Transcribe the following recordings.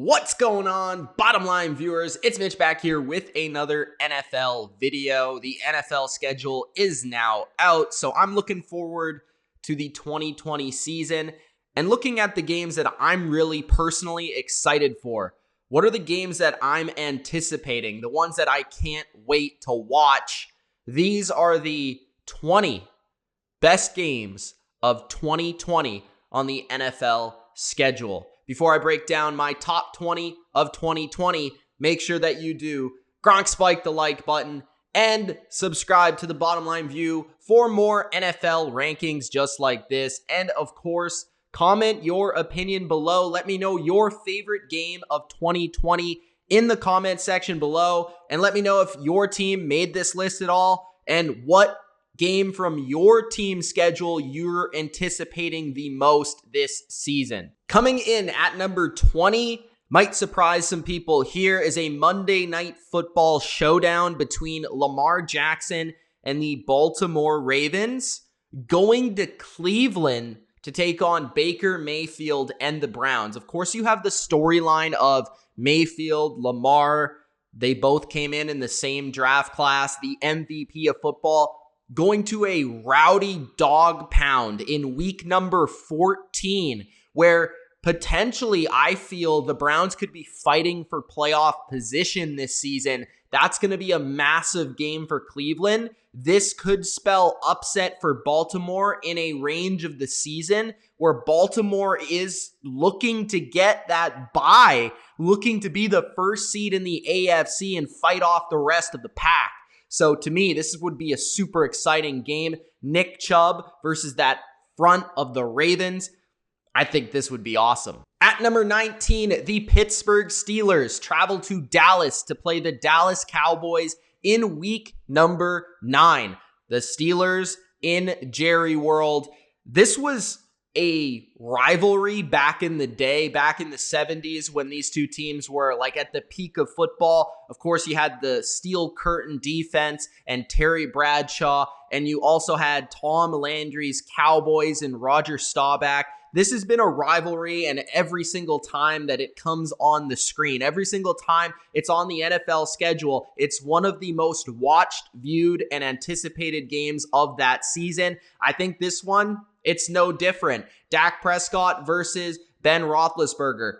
What's going on, bottom line viewers? It's Mitch back here with another NFL video. The NFL schedule is now out, so I'm looking forward to the 2020 season and looking at the games that I'm really personally excited for. What are the games that I'm anticipating? The ones that I can't wait to watch. These are the 20 best games of 2020 on the NFL schedule. Before I break down my top 20 of 2020, make sure that you do spike the like button and subscribe to the Bottom Line View for more NFL rankings just like this. And of course, comment your opinion below. Let me know your favorite game of 2020 in the comment section below. And let me know if your team made this list at all and what game from your team schedule you're anticipating the most this season. Coming in at number 20, might surprise some people here, is a Monday Night Football showdown between Lamar Jackson and the Baltimore Ravens, going to Cleveland to take on Baker Mayfield and the Browns. Of course, you have the storyline of Mayfield, Lamar. They both came in the same draft class, the MVP of football, going to a rowdy dog pound in week number 14, where potentially I feel the Browns could be fighting for playoff position this season. That's going to be a massive game for Cleveland. This could spell upset for Baltimore in a range of the season where Baltimore is looking to get that bye, looking to be the first seed in the AFC and fight off the rest of the pack. So to me, this would be a super exciting game. Nick Chubb versus that front of the Ravens. I think this would be awesome. At number 19, the Pittsburgh Steelers travel to Dallas to play the Dallas Cowboys in week number 9. The Steelers in Jerry World. This was a rivalry back in the day, back in the 70s when these two teams were like at the peak of football. Of course, you had the Steel Curtain defense and Terry Bradshaw, and you also had Tom Landry's Cowboys and Roger Staubach. This has been a rivalry, and every single time that it comes on the screen, every single time it's on the NFL schedule, it's one of the most watched, viewed, and anticipated games of that season. I think this one, it's no different. Dak Prescott versus Ben Roethlisberger.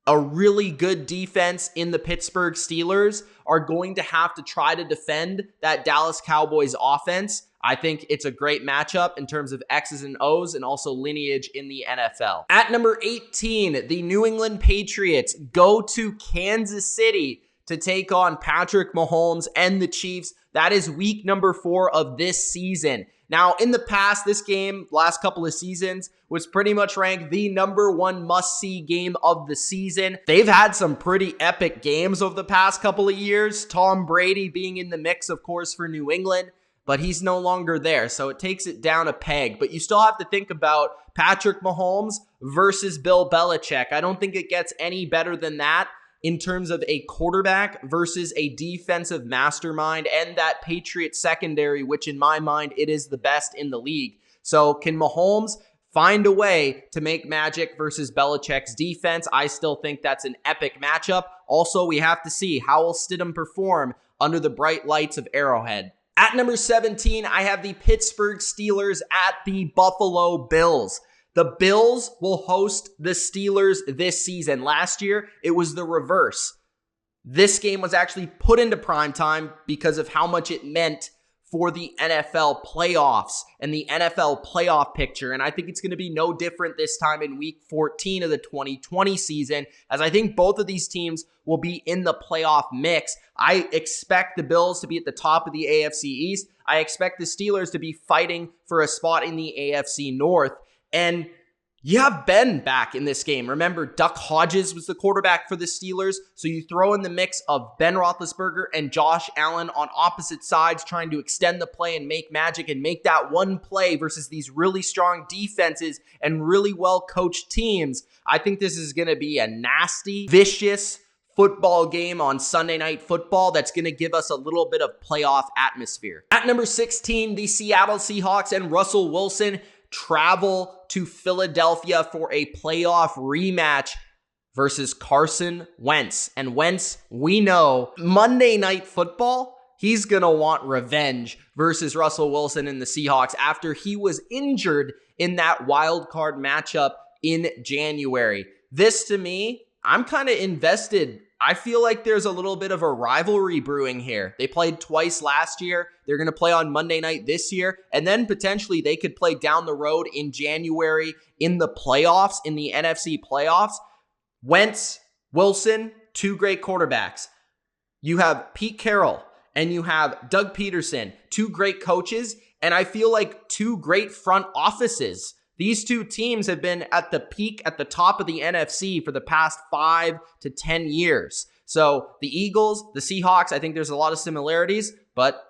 A really good defense in the Pittsburgh Steelers are going to have to try to defend that Dallas Cowboys offense. I think it's a great matchup in terms of X's and O's and also lineage in the NFL. At number 18, the New England Patriots go to Kansas City to take on Patrick Mahomes and the Chiefs. That is week number 4 of this season. Now, in the past, this game, last couple of seasons, was pretty much ranked the number 1 must-see game of the season. They've had some pretty epic games over the past couple of years. Tom Brady being in the mix, of course, for New England, but he's no longer there, so it takes it down a peg. But you still have to think about Patrick Mahomes versus Bill Belichick. I don't think it gets any better than that in terms of a quarterback versus a defensive mastermind and that Patriots secondary, which in my mind, it is the best in the league. So can Mahomes find a way to make magic versus Belichick's defense? I still think that's an epic matchup. Also, we have to see how will Stidham perform under the bright lights of Arrowhead. At number 17, I have the Pittsburgh Steelers at the Buffalo Bills. The Bills will host the Steelers this season. Last year, it was the reverse. This game was actually put into primetime because of how much it meant for the NFL playoffs and the NFL playoff picture. And I think it's going to be no different this time in week 14 of the 2020 season, as I think both of these teams will be in the playoff mix. I expect the Bills to be at the top of the AFC East. I expect the Steelers to be fighting for a spot in the AFC North. And you have Ben back in this game. Remember, Duck Hodges was the quarterback for the Steelers. So you throw in the mix of Ben Roethlisberger and Josh Allen on opposite sides trying to extend the play and make magic and make that one play versus these really strong defenses and really well-coached teams. I think this is going to be a nasty, vicious football game on Sunday Night Football that's going to give us a little bit of playoff atmosphere. At number 16, the Seattle Seahawks and Russell Wilson travel to Philadelphia for a playoff rematch versus Carson Wentz. And Wentz, we know, Monday Night Football, he's going to want revenge versus Russell Wilson and the Seahawks after he was injured in that wild card matchup in January. This, to me, I'm kind of invested. I feel like there's a little bit of a rivalry brewing here. They played twice last year. They're going to play on Monday night this year. And then potentially they could play down the road in January in the playoffs, in the NFC playoffs. Wentz, Wilson, two great quarterbacks. You have Pete Carroll and you have Doug Peterson, two great coaches. And I feel like two great front offices. These two teams have been at the peak, at the top of the NFC for the past 5 to 10 years. So the Eagles, the Seahawks, I think there's a lot of similarities, but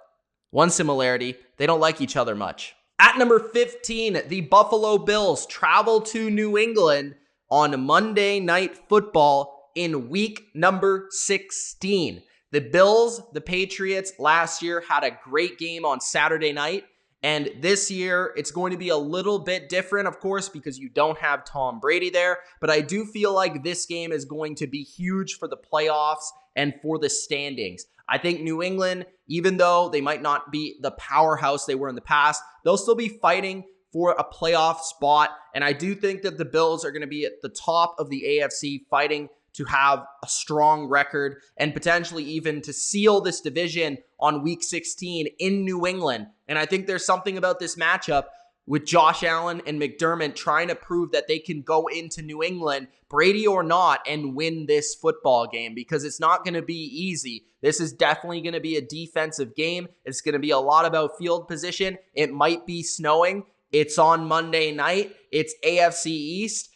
one similarity, they don't like each other much. At number 15, the Buffalo Bills travel to New England on Monday Night Football in week number 16. The Bills, the Patriots last year had a great game on Saturday night. And this year, it's going to be a little bit different, of course, because you don't have Tom Brady there. But I do feel like this game is going to be huge for the playoffs and for the standings. I think New England, even though they might not be the powerhouse they were in the past, they'll still be fighting for a playoff spot. And I do think that the Bills are going to be at the top of the AFC fighting to have a strong record and potentially even to seal this division on week 16 in New England. And I think there's something about this matchup with Josh Allen and McDermott trying to prove that they can go into New England, Brady or not, and win this football game, because it's not going to be easy. This is definitely going to be a defensive game. It's going to be a lot about field position. It might be snowing. It's on Monday night. It's AFC East.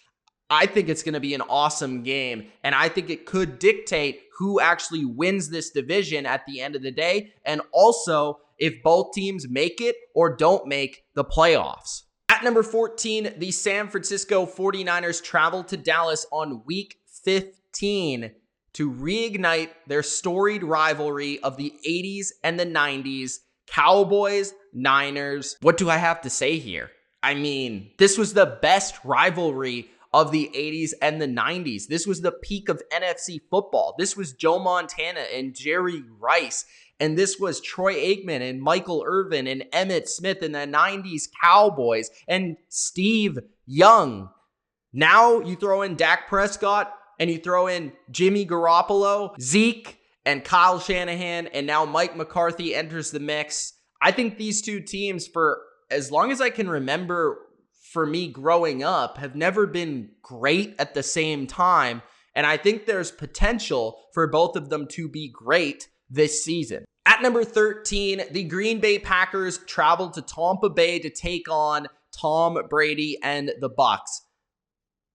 I think it's going to be an awesome game, and I think it could dictate who actually wins this division at the end of the day, and also if both teams make it or don't make the playoffs. At number 14, the San Francisco 49ers travel to Dallas on week 15 to reignite their storied rivalry of the 80s and the 90s, Cowboys, Niners. What do I have to say here? I mean, this was the best rivalry of the 80s and the 90s. This was the peak of NFC football. This was Joe Montana and Jerry Rice. And this was Troy Aikman and Michael Irvin and Emmitt Smith in the 90s Cowboys and Steve Young. Now you throw in Dak Prescott and you throw in Jimmy Garoppolo, Zeke, and Kyle Shanahan, and now Mike McCarthy enters the mix. I think these two teams, for as long as I can remember for me growing up, have never been great at the same time. And I think there's potential for both of them to be great this season. At number 13, the Green Bay Packers travel to Tampa Bay to take on Tom Brady and the Bucs.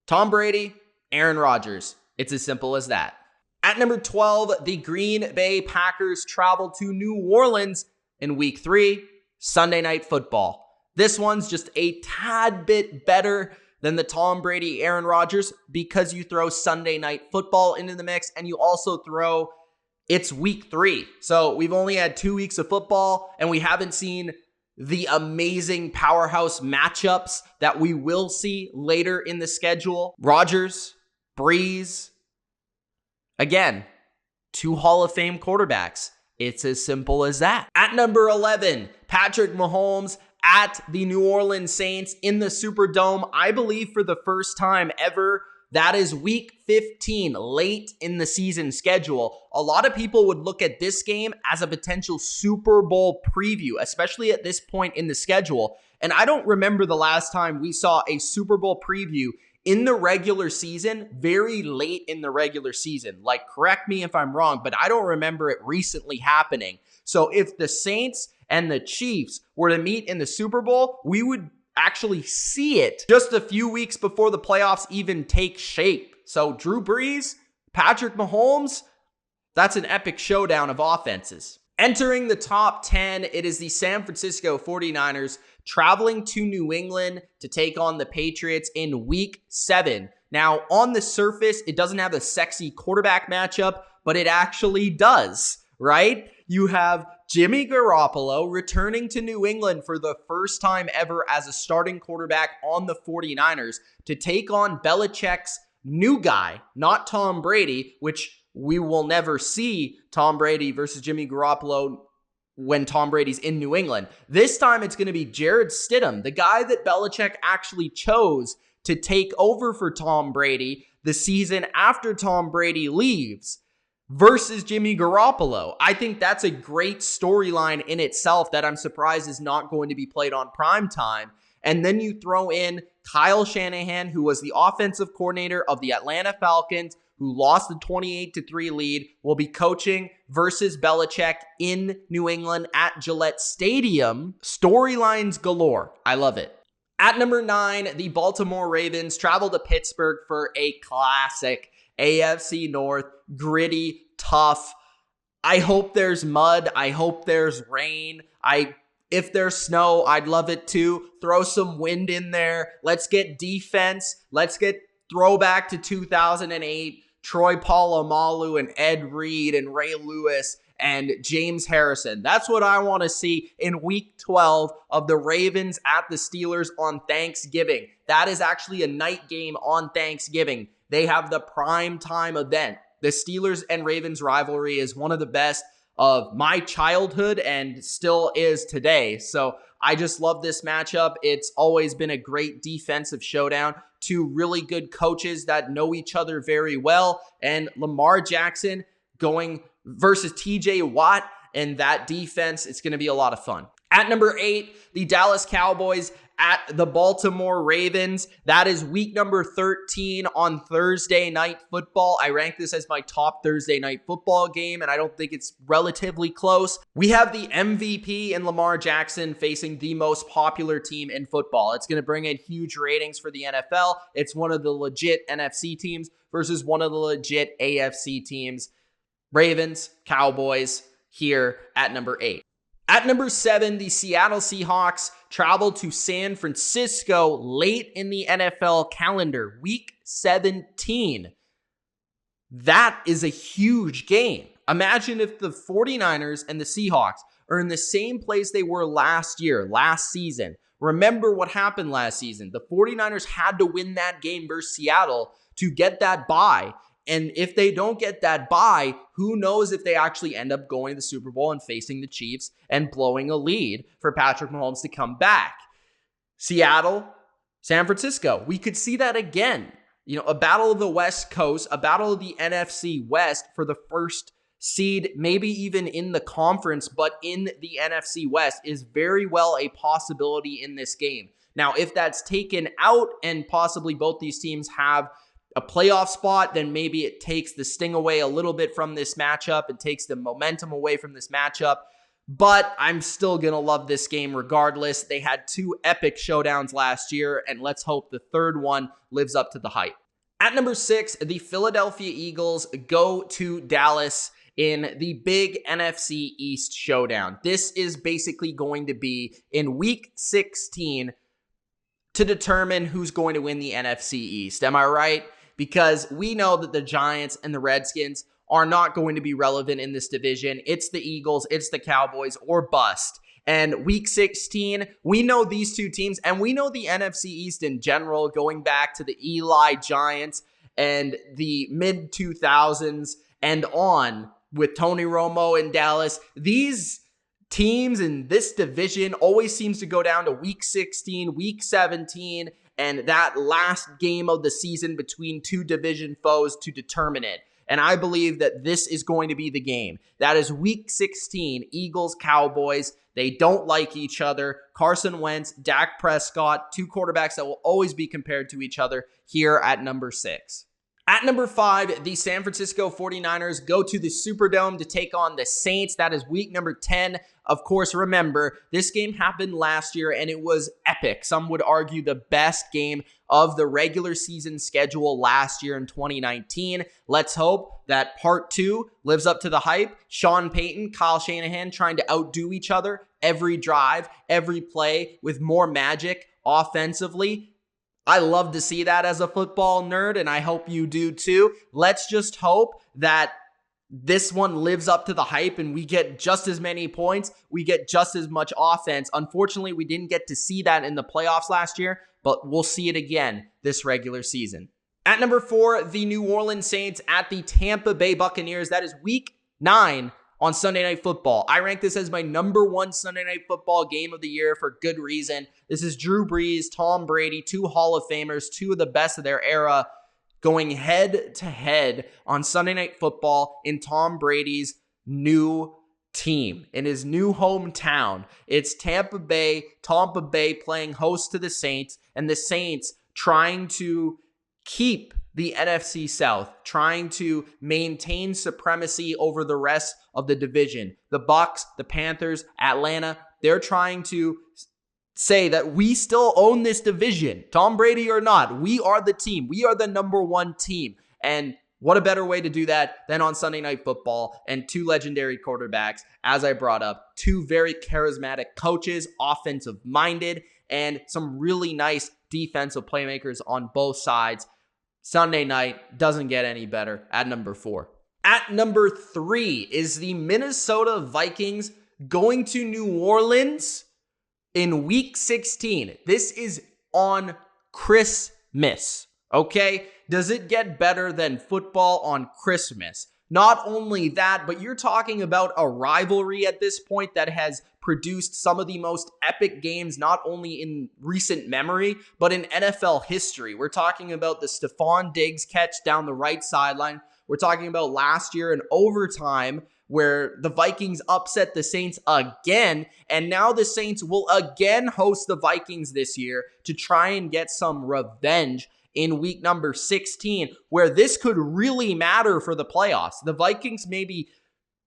Tom Brady, Aaron Rodgers. It's as simple as that. At number 12, the Green Bay Packers travel to New Orleans in week 3, Sunday Night Football. This one's just a tad bit better than the Tom Brady, Aaron Rodgers, because you throw Sunday Night Football into the mix and you also throw it's week 3. So we've only had 2 weeks of football and we haven't seen the amazing powerhouse matchups that we will see later in the schedule. Rodgers, Breeze, again, 2 Hall of Fame quarterbacks. It's as simple as that. At number 11, Patrick Mahomes at the New Orleans Saints in the Superdome, I believe for the first time ever. That is week 15, late in the season schedule. A lot of people would look at this game as a potential Super Bowl preview, especially at this point in the schedule. And I don't remember the last time we saw a Super Bowl preview in the regular season, very late in the regular season. Like, correct me if I'm wrong, but I don't remember it recently happening. So if the Saints and the Chiefs were to meet in the Super Bowl, we would actually see it just a few weeks before the playoffs even take shape. So Drew Brees, Patrick Mahomes, that's an epic showdown of offenses. Entering the top 10, it is the San Francisco 49ers traveling to New England to take on the Patriots in week 7. Now, on the surface, it doesn't have a sexy quarterback matchup, but it actually does, right? You have Jimmy Garoppolo returning to New England for the first time ever as a starting quarterback on the 49ers to take on Belichick's new guy, not Tom Brady, which we will never see Tom Brady versus Jimmy Garoppolo when Tom Brady's in New England. This time it's going to be Jarrett Stidham, the guy that Belichick actually chose to take over for Tom Brady the season after Tom Brady leaves, versus Jimmy Garoppolo. I think that's a great storyline in itself that I'm surprised is not going to be played on primetime. And then you throw in Kyle Shanahan, who was the offensive coordinator of the Atlanta Falcons, who lost the 28-3 lead, will be coaching versus Belichick in New England at Gillette Stadium. Storylines galore. I love it. At number 9, the Baltimore Ravens travel to Pittsburgh for a classic AFC North, gritty, tough. I hope there's mud. I hope there's rain. If there's snow, I'd love it too. Throw some wind in there. Let's get defense. Let's get throwback to 2008. Troy Polamalu and Ed Reed and Ray Lewis and James Harrison. That's what I want to see in week 12 of the Ravens at the Steelers on Thanksgiving. That is actually a night game on Thanksgiving. They have the prime time event. The Steelers and Ravens rivalry is one of the best of my childhood and still is today. So I just love this matchup. It's always been a great defensive showdown. Two really good coaches that know each other very well. And Lamar Jackson going versus TJ Watt and that defense. It's going to be a lot of fun. At number 8, the Dallas Cowboys at the Baltimore Ravens. That is week number 13 on Thursday Night Football. I rank this as my top Thursday Night Football game, and I don't think it's relatively close. We have the MVP in Lamar Jackson facing the most popular team in football. It's going to bring in huge ratings for the NFL. It's one of the legit NFC teams versus one of the legit AFC teams. Ravens, Cowboys here at number 8. At number 7, the Seattle Seahawks travel to San Francisco late in the NFL calendar, week 17. That is a huge game. Imagine if the 49ers and the Seahawks are in the same place they were last season. Remember what happened last season. The 49ers had to win that game versus Seattle to get that bye. And if they don't get that bye, who knows if they actually end up going to the Super Bowl and facing the Chiefs and blowing a lead for Patrick Mahomes to come back. Seattle, San Francisco, we could see that again. A battle of the West Coast, a battle of the NFC West for the first seed, maybe even in the conference, but in the NFC West is very well a possibility in this game. Now, if that's taken out and possibly both these teams have a playoff spot, then maybe it takes the sting away a little bit from this matchup. It takes the momentum away from this matchup. But I'm still going to love this game regardless. They had 2 epic showdowns last year, and let's hope the third one lives up to the hype. At number 6, the Philadelphia Eagles go to Dallas in the big NFC East showdown. This is basically going to be in week 16 to determine who's going to win the NFC East. Am I right? Because we know that the Giants and the Redskins are not going to be relevant in this division. It's the Eagles, it's the Cowboys, or bust. And week 16, we know these two teams, and we know the NFC East in general, going back to the Eli Giants and the mid-2000s and on with Tony Romo in Dallas. These teams in this division always seems to go down to week 16, week 17, and that last game of the season between two division foes to determine it. And I believe that this is going to be the game. That is week 16, Eagles, Cowboys. They don't like each other. Carson Wentz, Dak Prescott, 2 quarterbacks that will always be compared to each other here at number 6. At number 5, the San Francisco 49ers go to the Superdome to take on the Saints. That is week number 10. Of course, remember, this game happened last year and it was epic. Some would argue the best game of the regular season schedule last year in 2019. Let's hope that part 2 lives up to the hype. Sean Payton, Kyle Shanahan trying to outdo each other every drive, every play with more magic offensively. I love to see that as a football nerd, and I hope you do too. Let's just hope that this one lives up to the hype and we get just as many points. We get just as much offense. Unfortunately, we didn't get to see that in the playoffs last year, but we'll see it again this regular season. At number 4, the New Orleans Saints at the Tampa Bay Buccaneers. That is week 9 on Sunday Night Football. I rank this as my number 1 Sunday Night Football game of the year for good reason. This is Drew Brees, Tom Brady, 2 Hall of Famers, 2 of the best of their era, going head to head on Sunday Night Football in Tom Brady's new team, in his new hometown. It's Tampa Bay playing host to the Saints, and the Saints trying to keep the NFC South, trying to maintain supremacy over the rest of the division. The Bucs, the Panthers, Atlanta, they're trying to say that we still own this division. Tom Brady or not, we are the team. We are the number 1 team. And what a better way to do that than on Sunday Night Football, and 2 legendary quarterbacks, as I brought up, 2 very charismatic coaches, offensive-minded, and some really nice defensive playmakers on both sides. Sunday night doesn't get any better at number 4. At number 3 is the Minnesota Vikings going to New Orleans in week 16. This is on Christmas, okay? Does it get better than football on Christmas? Not only that, but you're talking about a rivalry at this point that has produced some of the most epic games, not only in recent memory, but in NFL history. We're talking about the Stephon Diggs catch down the right sideline. We're talking about last year in overtime where the Vikings upset the Saints again, and now the Saints will again host the Vikings this year to try and get some revenge in week number 16, where this could really matter for the playoffs. The Vikings may be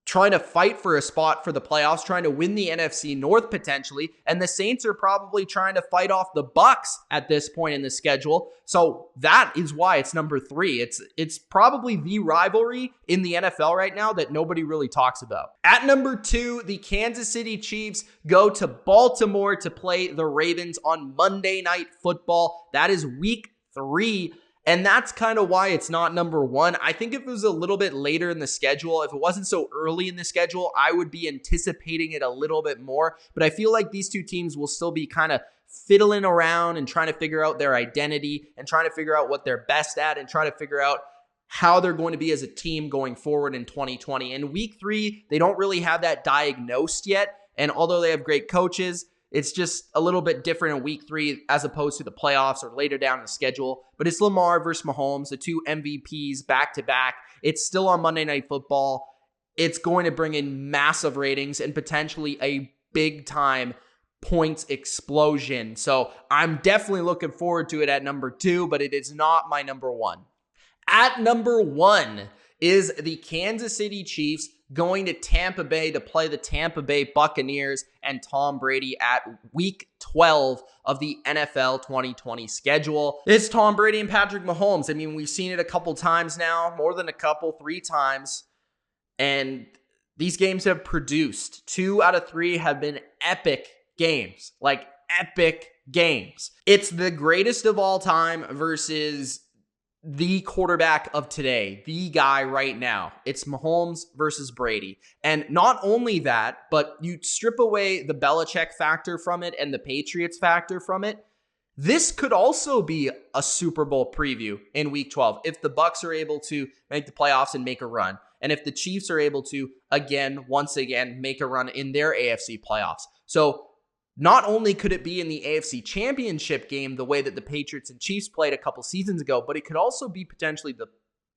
trying to fight for a spot for the playoffs, trying to win the NFC North potentially, and the Saints are probably trying to fight off the Bucs at this point in the schedule. So that is why it's number 3. It's probably the rivalry in the NFL right now that nobody really talks about. At number 2, the Kansas City Chiefs go to Baltimore to play the Ravens on Monday Night Football. That is week 3. And that's kind of why it's not number 1. I think if it was a little bit later in the schedule, if it wasn't so early in the schedule, I would be anticipating it a little bit more. But I feel like these 2 teams will still be kind of fiddling around and trying to figure out their identity and trying to figure out what they're best at and try to figure out how they're going to be as a team going forward in 2020. In week 3, they don't really have that diagnosed yet. And although they have great coaches, it's just a little bit different in week 3 as opposed to the playoffs or later down in the schedule. But it's Lamar versus Mahomes, the 2 MVPs back-to-back. It's still on Monday Night Football. It's going to bring in massive ratings and potentially a big-time points explosion. So I'm definitely looking forward to it at number 2, but it is not my number 1. At number 1 is the Kansas City Chiefs going to Tampa Bay to play the Tampa Bay Buccaneers and Tom Brady at week 12 of the NFL 2020 schedule. It's Tom Brady and Patrick Mahomes. I mean, we've seen it a couple times now, more than a couple, 3 times. And these games have produced. 2 out of 3 have been epic games, like epic games. It's the greatest of all time versus the quarterback of today, the guy right now. It's Mahomes versus Brady. And not only that, but you strip away the Belichick factor from it and the Patriots factor from it. This could also be a Super Bowl preview in week 12 if the Bucs are able to make the playoffs and make a run. And if the Chiefs are able to, once again, make a run in their AFC playoffs. So not only could it be in the AFC Championship game the way that the Patriots and Chiefs played a couple seasons ago, but it could also be potentially the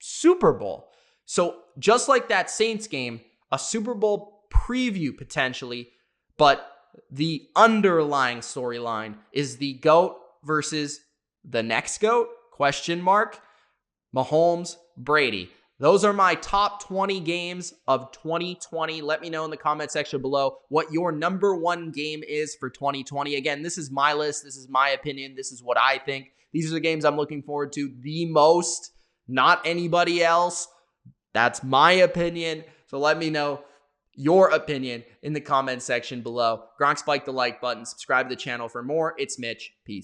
Super Bowl. So just like that Saints game, a Super Bowl preview potentially, but the underlying storyline is the GOAT versus the next GOAT, ? Mahomes, Brady. Those are my top 20 games of 2020. Let me know in the comment section below what your number 1 game is for 2020. Again, this is my list. This is my opinion. This is what I think. These are the games I'm looking forward to the most, not anybody else. That's my opinion. So let me know your opinion in the comment section below. Gronk, spike the like button. Subscribe to the channel for more. It's Mitch. Peace.